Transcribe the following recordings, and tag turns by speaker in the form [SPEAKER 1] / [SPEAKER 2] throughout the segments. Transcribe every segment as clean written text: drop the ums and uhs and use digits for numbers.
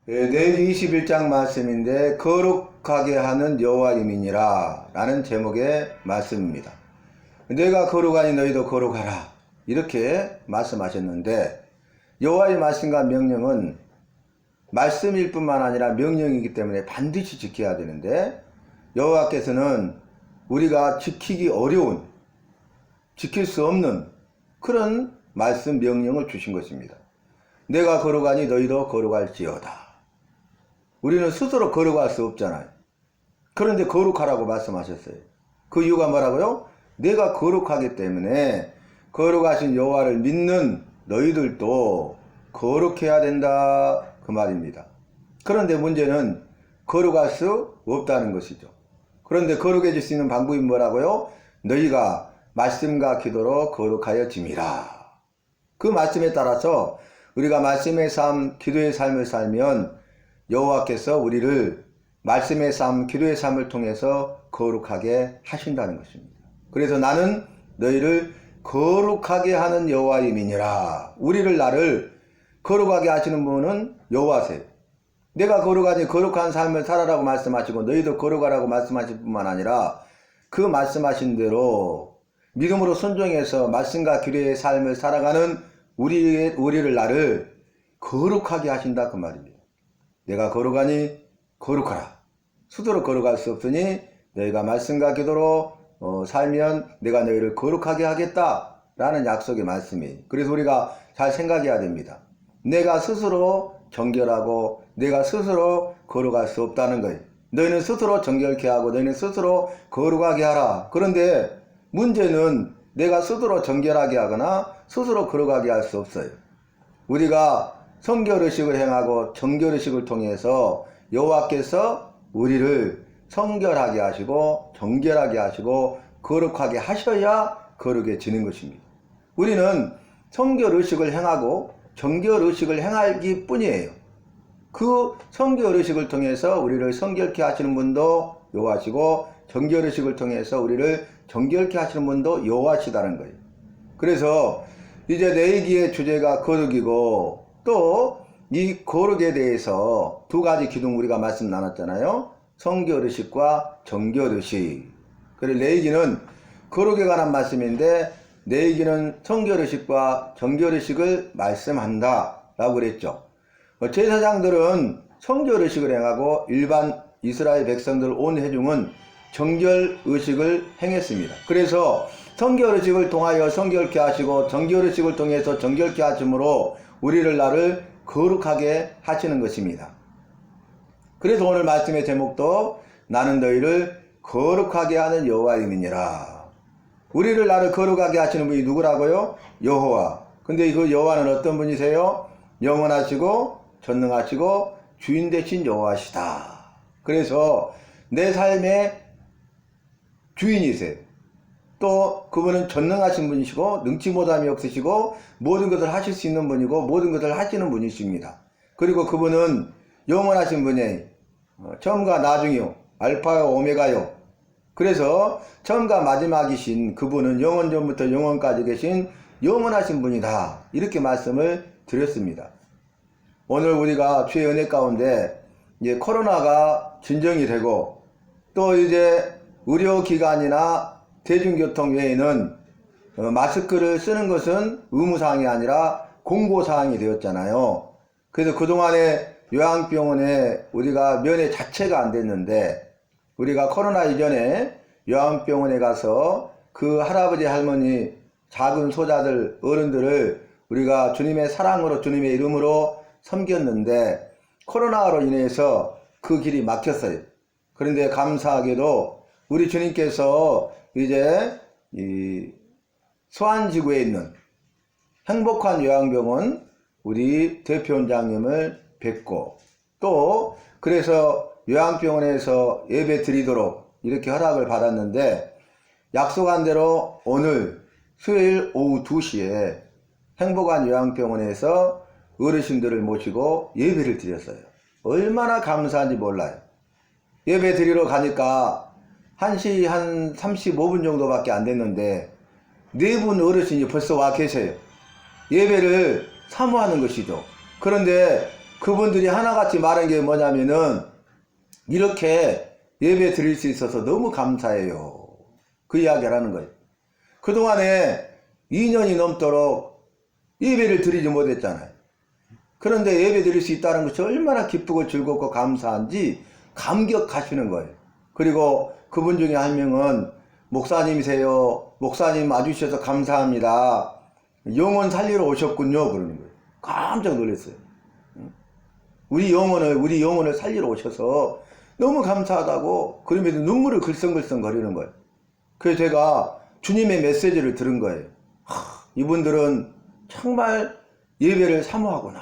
[SPEAKER 1] 레위기 21장 말씀인데 거룩하게 하는 여호와임이니라 라는 제목의 말씀입니다. 내가 거룩하니 너희도 거룩하라 이렇게 말씀하셨는데, 여호와의 말씀과 명령은 말씀일 뿐만 아니라 명령이기 때문에 반드시 지켜야 되는데, 여호와께서는 우리가 지키기 어려운, 지킬 수 없는 그런 말씀 명령을 주신 것입니다. 내가 거룩하니 너희도 거룩할지어다. 우리는 스스로 거룩할 수 없잖아요. 그런데 거룩하라고 말씀하셨어요. 그 이유가 뭐라고요? 내가 거룩하기 때문에 거룩하신 여호와를 믿는 너희들도 거룩해야 된다 그 말입니다. 그런데 문제는 거룩할 수 없다는 것이죠. 그런데 거룩해질 수 있는 방법이 뭐라고요? 너희가 말씀과 기도로 거룩하여 짐이라. 그 말씀에 따라서 우리가 말씀의 삶, 기도의 삶을 살면 여호와께서 우리를 말씀의 삶, 기도의 삶을 통해서 거룩하게 하신다는 것입니다. 그래서 나는 너희를 거룩하게 하는 여호와임이니라. 우리를, 나를 거룩하게 하시는 분은 여호와세요. 내가 거룩하니 거룩한 삶을 살아라고 말씀하시고 너희도 거룩하라고 말씀하실 뿐만 아니라 그 말씀하신 대로 믿음으로 순종해서 말씀과 기도의 삶을 살아가는 우리를, 나를 거룩하게 하신다 그 말입니다. 내가 거룩하니 거룩하라. 스스로 거룩할 수 없으니 너희가 말씀과 기도로 살면 내가 너희를 거룩하게 하겠다 라는 약속의 말씀이. 그래서 우리가 잘 생각해야 됩니다. 내가 스스로 정결하고 내가 스스로 거룩할 수 없다는 거예요. 너희는 스스로 정결케 하고 너희는 스스로 거룩하게 하라. 그런데 문제는 내가 스스로 정결하게 하거나 스스로 거룩하게 할 수 없어요. 우리가 성결의식을 행하고 정결의식을 통해서 여호와께서 우리를 성결하게 하시고 정결하게 하시고 거룩하게 하셔야 거룩해지는 것입니다. 우리는 성결의식을 행하고 정결의식을 행하기 뿐이에요. 그 성결의식을 통해서 우리를 성결케 하시는 분도 여호와시고 정결의식을 통해서 우리를 정결케 하시는 분도 여호와시다는 거예요. 그래서 이제 레위기의 주제가 거룩이고, 또 이 거룩에 대해서 두 가지 기둥 우리가 말씀 나눴잖아요. 성결의식과 정결의식. 그리고 레위기는 거룩에 관한 말씀인데 레위기는 성결의식과 정결의식을 말씀한다 라고 그랬죠. 제사장들은 성결의식을 행하고 일반 이스라엘 백성들 온 회중은 정결의식을 행했습니다. 그래서 성결의식을 통하여 성결케 하시고 정결의식을 통해서 정결케 하심으로 우리를, 나를 거룩하게 하시는 것입니다. 그래서 오늘 말씀의 제목도 나는 너희를 거룩하게 하는 여호와임이니라. 우리를, 나를 거룩하게 하시는 분이 누구라고요? 여호와. 근데 그 여호와는 어떤 분이세요? 영원하시고 전능하시고 주인 되신 여호와시다. 그래서 내 삶의 주인이세요. 또 그분은 전능하신 분이시고 능치 못함이 없으시고 모든 것을 하실 수 있는 분이고 모든 것을 하시는 분이십니다. 그리고 그분은 영원하신 분이에요. 처음과 나중이요, 알파요 오메가요. 그래서 처음과 마지막이신 그분은 영원 전부터 영원까지 계신 영원하신 분이다, 이렇게 말씀을 드렸습니다. 오늘 우리가 주의 은혜 가운데 이제 코로나가 진정이 되고, 또 이제 의료기관이나 대중교통 외에는 마스크를 쓰는 것은 의무사항이 아니라 공고사항이 되었잖아요. 그래서 그동안에 요양병원에 우리가 면회 자체가 안 됐는데, 우리가 코로나 이전에 요양병원에 가서 그 할아버지 할머니 작은 소자들 어른들을 우리가 주님의 사랑으로 주님의 이름으로 섬겼는데 코로나로 인해서 그 길이 막혔어요. 그런데 감사하게도 우리 주님께서 이제 이 수안지구에 있는 행복한 요양병원 우리 대표원장님을 뵙고, 또 그래서 요양병원에서 예배 드리도록 이렇게 허락을 받았는데, 약속한 대로 오늘 수요일 오후 2시에 행복한 요양병원에서 어르신들을 모시고 예배를 드렸어요. 얼마나 감사한지 몰라요. 예배 드리러 가니까 1시 한 35분 정도밖에 안 됐는데 4분 어르신이 벌써 와 계세요. 예배를 사모하는 것이죠. 그런데 그분들이 하나같이 말한 게 뭐냐면은 이렇게 예배 드릴 수 있어서 너무 감사해요. 그 이야기를 하는 거예요. 그동안에 2년이 넘도록 예배를 드리지 못했잖아요. 그런데 예배 드릴 수 있다는 것이 얼마나 기쁘고 즐겁고 감사한지 감격하시는 거예요. 그리고 그분 중에 한 명은 목사님이세요. 목사님 와주셔서 감사합니다. 영혼 살리러 오셨군요. 그러는 거예요. 깜짝 놀랐어요. 우리 영혼을 살리러 오셔서 너무 감사하다고 그러면서 눈물을 글썽글썽 거리는 거예요. 그래서 제가 주님의 메시지를 들은 거예요. 이분들은 정말 예배를 사모하구나.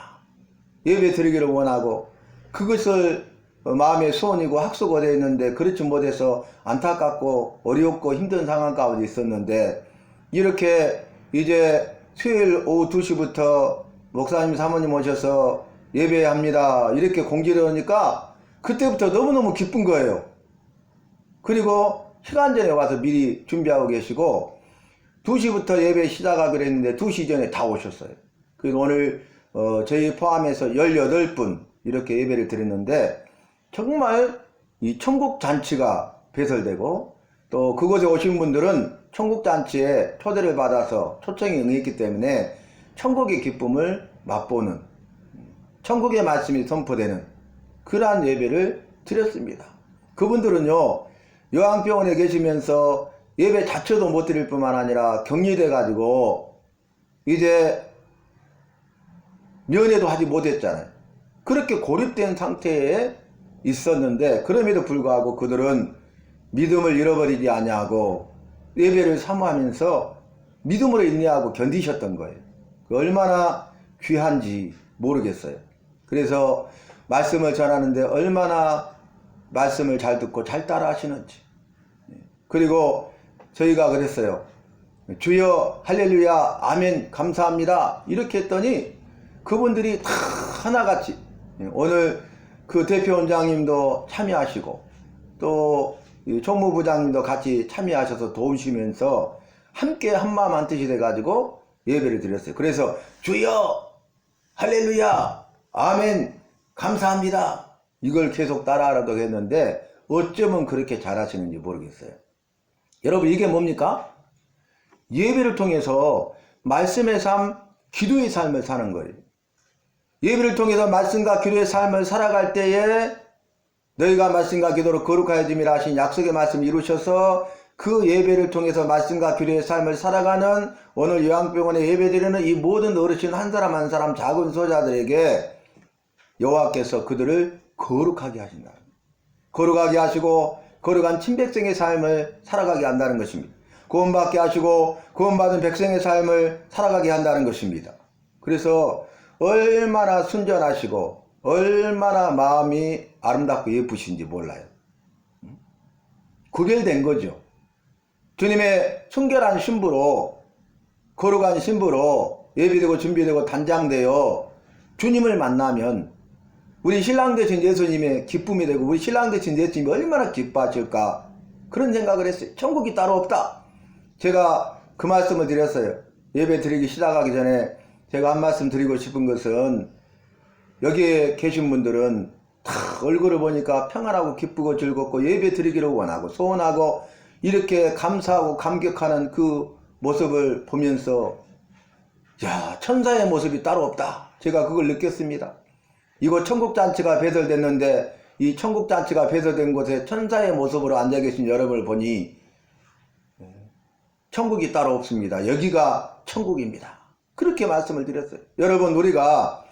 [SPEAKER 1] 예배 드리기를 원하고 그것을 마음의 소원이고 학수고대에 있는데 그렇지 못해서 안타깝고 어렵고 힘든 상황 가운데 있었는데 이렇게 이제 수요일 오후 2시부터 목사님 사모님 오셔서 예배합니다 이렇게 공지를 하니까 그때부터 너무너무 기쁜 거예요. 그리고 시간 전에 와서 미리 준비하고 계시고 2시부터 예배 시작하기로 했는데 2시 전에 다 오셨어요. 그래서 오늘 저희 포함해서 18분 이렇게 예배를 드렸는데 정말 이 천국잔치가 배설되고 또 그곳에 오신 분들은 천국잔치에 초대를 받아서 초청에 응했기 때문에 천국의 기쁨을 맛보는 천국의 말씀이 선포되는 그러한 예배를 드렸습니다. 그분들은요 요양병원에 계시면서 예배 자체도 못 드릴 뿐만 아니라 격리돼 가지고 이제 면회도 하지 못했잖아요. 그렇게 고립된 상태에 있었는데 그럼에도 불구하고 그들은 믿음을 잃어버리지 아니하고 예배를 사모하면서 믿음으로 인내하고 견디셨던 거예요. 얼마나 귀한지 모르겠어요. 그래서 말씀을 전하는데 얼마나 말씀을 잘 듣고 잘 따라 하시는지. 그리고 저희가 그랬어요. 주여 할렐루야 아멘 감사합니다 이렇게 했더니 그분들이 다 하나같이 오늘 그 대표원장님도 참여하시고 또 총무부장님도 같이 참여하셔서 도우시면서 함께 한마음 한뜻이 돼가지고 예배를 드렸어요. 그래서 주여 할렐루야 아멘 감사합니다 이걸 계속 따라하라고 했는데 어쩌면 그렇게 잘하시는지 모르겠어요. 여러분 이게 뭡니까? 예배를 통해서 말씀의 삶, 기도의 삶을 사는 거예요. 예배를 통해서 말씀과 기도의 삶을 살아갈 때에 너희가 말씀과 기도로 거룩하여짐이라 하신 약속의 말씀을 이루셔서 그 예배를 통해서 말씀과 기도의 삶을 살아가는 오늘 요양병원에 예배드리는 이 모든 어르신 한 사람 한 사람 작은 소자들에게 여호와께서 그들을 거룩하게 하신다. 거룩하게 하시고 거룩한 친백성의 삶을 살아가게 한다는 것입니다. 구원받게 하시고 구원받은 백성의 삶을 살아가게 한다는 것입니다. 그래서 얼마나 순전하시고 얼마나 마음이 아름답고 예쁘신지 몰라요. 구별된 거죠. 주님의 순결한 신부로 거룩한 신부로 예비되고 준비되고 단장되어 주님을 만나면 우리 신랑 되신 예수님의 기쁨이 되고 우리 신랑 되신 예수님이 얼마나 기뻐하실까 그런 생각을 했어요. 천국이 따로 없다. 제가 그 말씀을 드렸어요. 예배 드리기 시작하기 전에 제가 한 말씀 드리고 싶은 것은 여기에 계신 분들은 다 얼굴을 보니까 평안하고 기쁘고 즐겁고 예배 드리기를 원하고 소원하고 이렇게 감사하고 감격하는 그 모습을 보면서 야 천사의 모습이 따로 없다. 제가 그걸 느꼈습니다. 이곳 천국잔치가 배설됐는데 이 천국잔치가 배설된 곳에 천사의 모습으로 앉아 계신 여러분을 보니 천국이 따로 없습니다. 여기가 천국입니다. 그렇게 말씀을 드렸어요. 여러분 우리가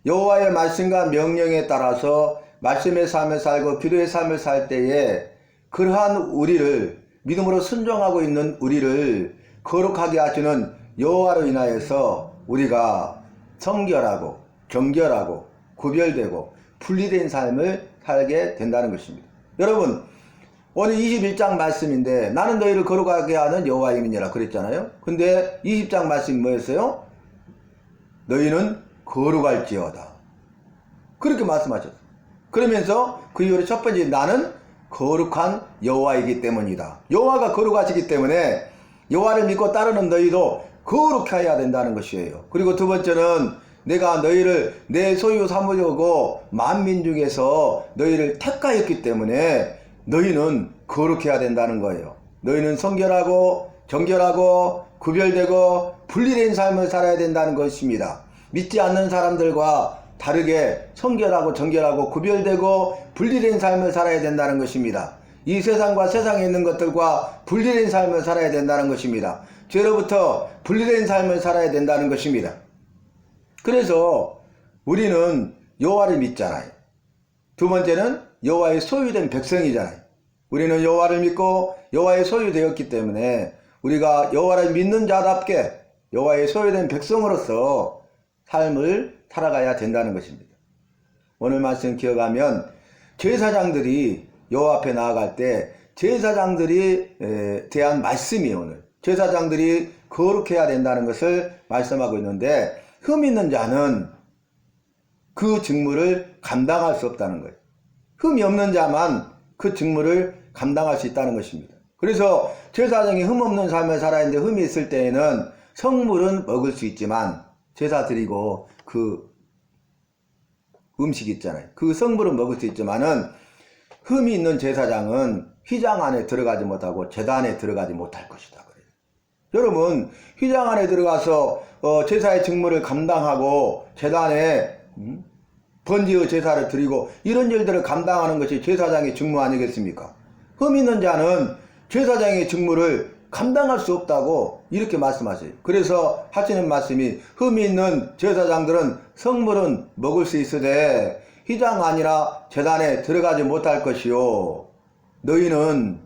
[SPEAKER 1] 여호와의 말씀과 명령에 따라서 말씀의 삶을 살고 기도의 삶을 살 때에 그러한 우리를 믿음으로 순종하고 있는 우리를 거룩하게 하시는 여호와로 인하여서 우리가 성결하고 정결하고 구별되고 분리된 삶을 살게 된다는 것입니다. 여러분 오늘 21장 말씀인데 나는 너희를 거룩하게 하는 여호와임이니라 그랬잖아요. 근데 20장 말씀이 뭐였어요? 너희는 거룩할지어다 그렇게 말씀하셨어요. 그러면서 그 이후로 첫 번째 나는 거룩한 여호와이기 때문이다. 여호와가 거룩하시기 때문에 여호와를 믿고 따르는 너희도 거룩해야 된다는 것이에요. 그리고 두 번째는 내가 너희를 내 소유 삼으려고 만민 중에서 너희를 택하였기 때문에 너희는 거룩해야 된다는 거예요. 너희는 성결하고 정결하고 구별되고 분리된 삶을 살아야 된다는 것입니다. 믿지 않는 사람들과 다르게 성결하고 정결하고 구별되고 분리된 삶을 살아야 된다는 것입니다. 이 세상과 세상에 있는 것들과 분리된 삶을 살아야 된다는 것입니다. 죄로부터 분리된 삶을 살아야 된다는 것입니다. 그래서 우리는 여호와를 믿잖아요. 두 번째는 여호와의 소유된 백성이잖아요. 우리는 여호와를 믿고 여호와의 소유되었기 때문에 우리가 여호와를 믿는 자답게 여호와의 소유된 백성으로서 삶을 살아가야 된다는 것입니다. 오늘 말씀 기억하면 제사장들이 여호와 앞에 나아갈 때 제사장들이 대한 말씀이 오늘 제사장들이 거룩해야 된다는 것을 말씀하고 있는데 흠 있는 자는 그 직무를 감당할 수 없다는 거예요. 흠이 없는 자만 그 직무를 감당할 수 있다는 것입니다. 그래서 제사장이 흠 없는 삶을 살아야 하는데 흠이 있을 때에는 성물은 먹을 수 있지만 제사 드리고 그 음식 있잖아요. 그 성물은 먹을 수 있지만은 흠이 있는 제사장은 휘장 안에 들어가지 못하고 제단에 들어가지 못할 것이다. 그래요. 여러분 휘장 안에 들어가서 제사의 직무를 감당하고 제단에 번제의 제사를 드리고 이런 일들을 감당하는 것이 제사장의 직무 아니겠습니까? 흠 있는 자는 제사장의 직무를 감당할 수 없다고 이렇게 말씀하세요. 그래서 하시는 말씀이 흠이 있는 제사장들은 성물은 먹을 수 있으되 휘장 아니라 제단에 들어가지 못할 것이요 너희는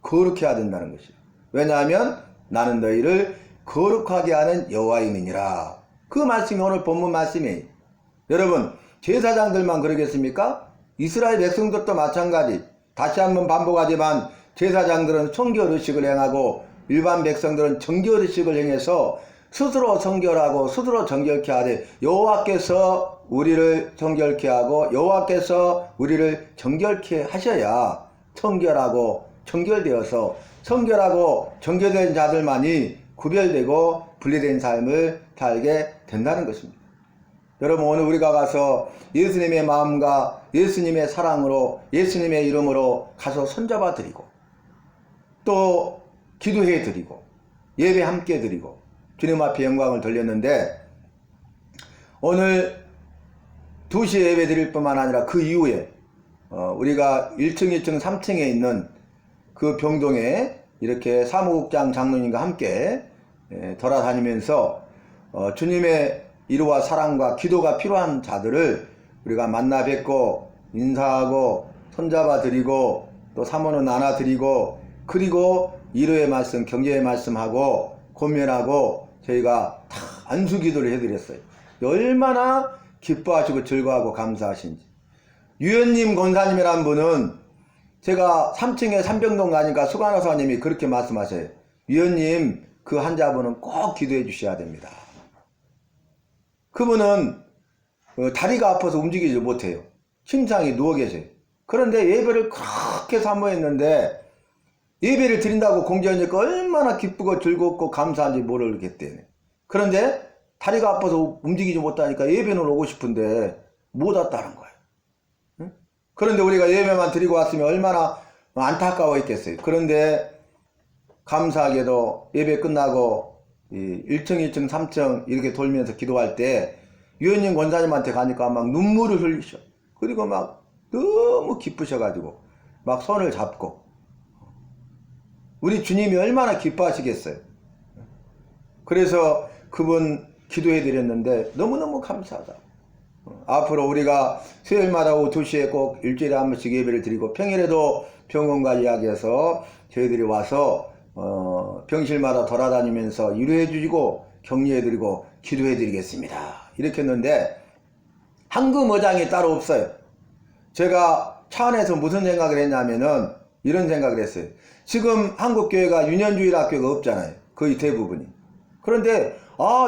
[SPEAKER 1] 거룩해야 된다는 것이요. 왜냐하면 나는 너희를 거룩하게 하는 여호와임이니라. 그 말씀이 오늘 본문 말씀이에요. 여러분 제사장들만 그러겠습니까? 이스라엘 백성들도 마찬가지. 다시 한번 반복하지만 제사장들은 성결의식을 행하고 일반 백성들은 정결의식을 행해서 스스로 성결하고 스스로 정결케 하되 여호와께서 우리를 정결케 하고 여호와께서 우리를 정결케 하셔야 성결하고 정결되어서 성결하고 정결된 자들만이 구별되고 분리된 삶을 살게 된다는 것입니다. 여러분 오늘 우리가 가서 예수님의 마음과 예수님의 사랑으로 예수님의 이름으로 가서 손잡아 드리고 또 기도해 드리고 예배 함께 드리고 주님 앞에 영광을 돌렸는데 오늘 2시에 예배 드릴 뿐만 아니라 그 이후에 우리가 1층, 2층, 3층에 있는 그 병동에 이렇게 사무국장 장로님과 함께 돌아다니면서 주님의 이루와 사랑과 기도가 필요한 자들을 우리가 만나 뵙고 인사하고 손잡아 드리고 또 사모는 안아 드리고 그리고 위로의 말씀, 격려의 말씀하고 권면하고 저희가 다 안수기도를 해드렸어요. 얼마나 기뻐하시고 즐거워하고 감사하신지. 유현님 권사님이란 분은 제가 3층에 삼병동 가니까 수간호사님이 그렇게 말씀하셔요. 유현님 그 환자분은 꼭 기도해 주셔야 됩니다. 그분은 다리가 아파서 움직이지 못해요. 침상에 누워 계세요. 그런데 예배를 그렇게 사모했는데 예배를 드린다고 공지하니까 얼마나 기쁘고 즐겁고 감사한지 모르겠대요. 그런데 다리가 아파서 움직이지 못하니까 예배는 오고 싶은데 못 왔다는 거예요. 응? 그런데 우리가 예배만 드리고 왔으면 얼마나 안타까워 있겠어요. 그런데 감사하게도 예배 끝나고 1층, 2층, 3층 이렇게 돌면서 기도할 때 유현님 권사님한테 가니까 막 눈물을 흘리셔. 그리고 막 너무 기쁘셔가지고 막 손을 잡고 우리 주님이 얼마나 기뻐하시겠어요. 그래서 그분 기도해 드렸는데 너무너무 감사하다. 앞으로 우리가 수요일마다 오후 2시에 꼭 일주일에 한 번씩 예배를 드리고 평일에도 병원과 이야기해서 저희들이 와서 병실마다 돌아다니면서 위로해 주시고 격려해 드리고 기도해 드리겠습니다. 이렇게 했는데 한금어장이 따로 없어요. 제가 차 안에서 무슨 생각을 했냐면은 이런 생각을 했어요. 지금 한국교회가 유년주일학교가 없잖아요. 거의 대부분이. 그런데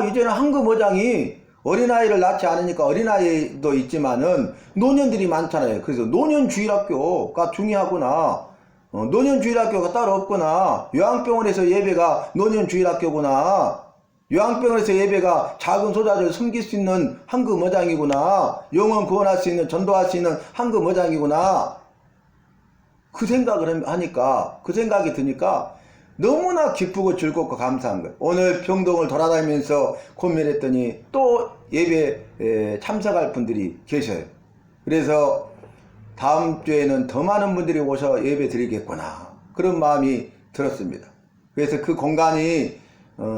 [SPEAKER 1] 이제는 한금어장이 어린아이를 낳지 않으니까 어린아이도 있지만은 노년들이 많잖아요. 그래서 노년주일학교가 중요하구나. 노년주일학교가 따로 없구나. 요양병원에서 예배가 노년주일학교구나. 요양병원에서 예배가 작은 소자를 섬길 수 있는 황금어장이구나. 영혼 구원할 수 있는, 전도할 수 있는 황금어장이구나. 그 생각을 하니까, 그 생각이 드니까 너무나 기쁘고 즐겁고 감사한 거예요. 오늘 병동을 돌아다니면서 고민했더니 또 예배에 참석할 분들이 계셔요. 그래서 다음 주에는 더 많은 분들이 오셔 예배 드리겠구나. 그런 마음이 들었습니다. 그래서 그 공간이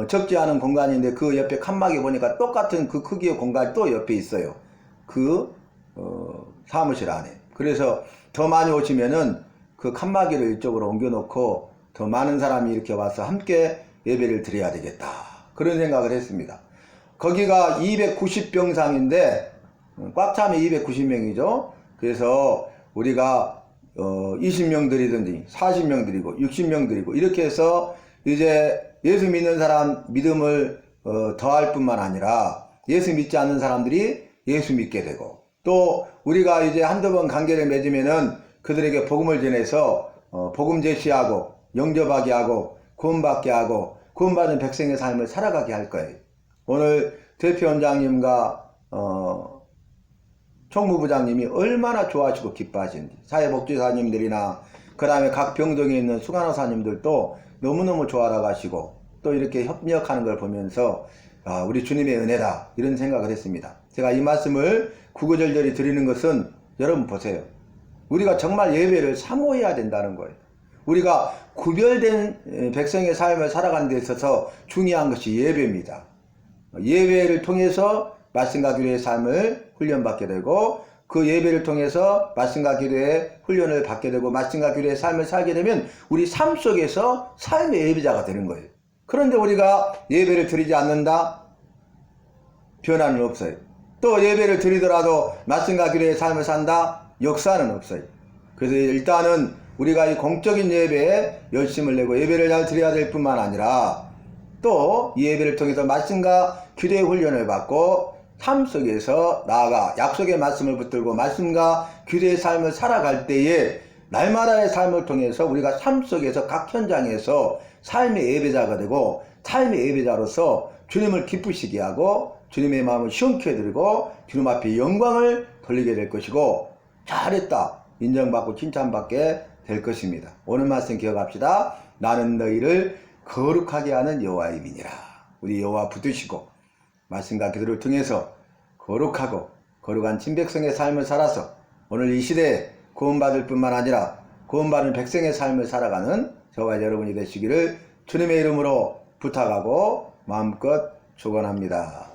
[SPEAKER 1] 적지 않은 공간인데 그 옆에 칸막이 보니까 똑같은 그 크기의 공간이 또 옆에 있어요. 그 사무실 안에. 그래서 더 많이 오시면은 그 칸막이를 이쪽으로 옮겨놓고 더 많은 사람이 이렇게 와서 함께 예배를 드려야 되겠다. 그런 생각을 했습니다. 거기가 290병상인데 꽉 차면 290명이죠. 그래서 우리가 20명 드리든지 40명 드리고 60명 드리고 이렇게 해서 이제 예수 믿는 사람 믿음을 더할 뿐만 아니라 예수 믿지 않는 사람들이 예수 믿게 되고 또 우리가 이제 한두 번 관계를 맺으면은 그들에게 복음을 전해서 복음 제시하고 영접하게 하고 구원받게 하고 구원받은 백성의 삶을 살아가게 할 거예요. 오늘 대표원장님과 총무부장님이 얼마나 좋아하시고 기뻐하시는지 사회복지사님들이나 그 다음에 각 병동에 있는 수간호사님들도 너무너무 좋아라 하시고 또 이렇게 협력하는 걸 보면서 우리 주님의 은혜다 이런 생각을 했습니다. 제가 이 말씀을 구구절절히 드리는 것은 여러분 보세요. 우리가 정말 예배를 사모해야 된다는 거예요. 우리가 구별된 백성의 삶을 살아가는 데 있어서 중요한 것이 예배입니다. 예배를 통해서 말씀과 기도의 삶을 훈련받게 되고 그 예배를 통해서 말씀과 기도의 훈련을 받게 되고 말씀과 기도의 삶을 살게 되면 우리 삶 속에서 삶의 예배자가 되는 거예요. 그런데 우리가 예배를 드리지 않는다? 변화는 없어요. 또 예배를 드리더라도 말씀과 기도의 삶을 산다? 역사는 없어요. 그래서 일단은 우리가 이 공적인 예배에 열심을 내고 예배를 잘 드려야 될 뿐만 아니라 또 이 예배를 통해서 말씀과 기도의 훈련을 받고 삶 속에서 나아가 약속의 말씀을 붙들고 말씀과 기도의 삶을 살아갈 때에 날마다의 삶을 통해서 우리가 삶 속에서 각 현장에서 삶의 예배자가 되고 삶의 예배자로서 주님을 기쁘시게 하고 주님의 마음을 시원케 해드리고 주님 앞에 영광을 돌리게 될 것이고 잘했다 인정받고 칭찬받게 될 것입니다. 오늘 말씀 기억합시다. 나는 너희를 거룩하게 하는 여호와임이니라. 우리 여호와 붙드시고 말씀과 기도를 통해서 거룩하고 거룩한 친백성의 삶을 살아서 오늘 이 시대에 구원받을 뿐만 아니라 구원받은 백성의 삶을 살아가는 저와 여러분이 되시기를 주님의 이름으로 부탁하고 마음껏 축원합니다.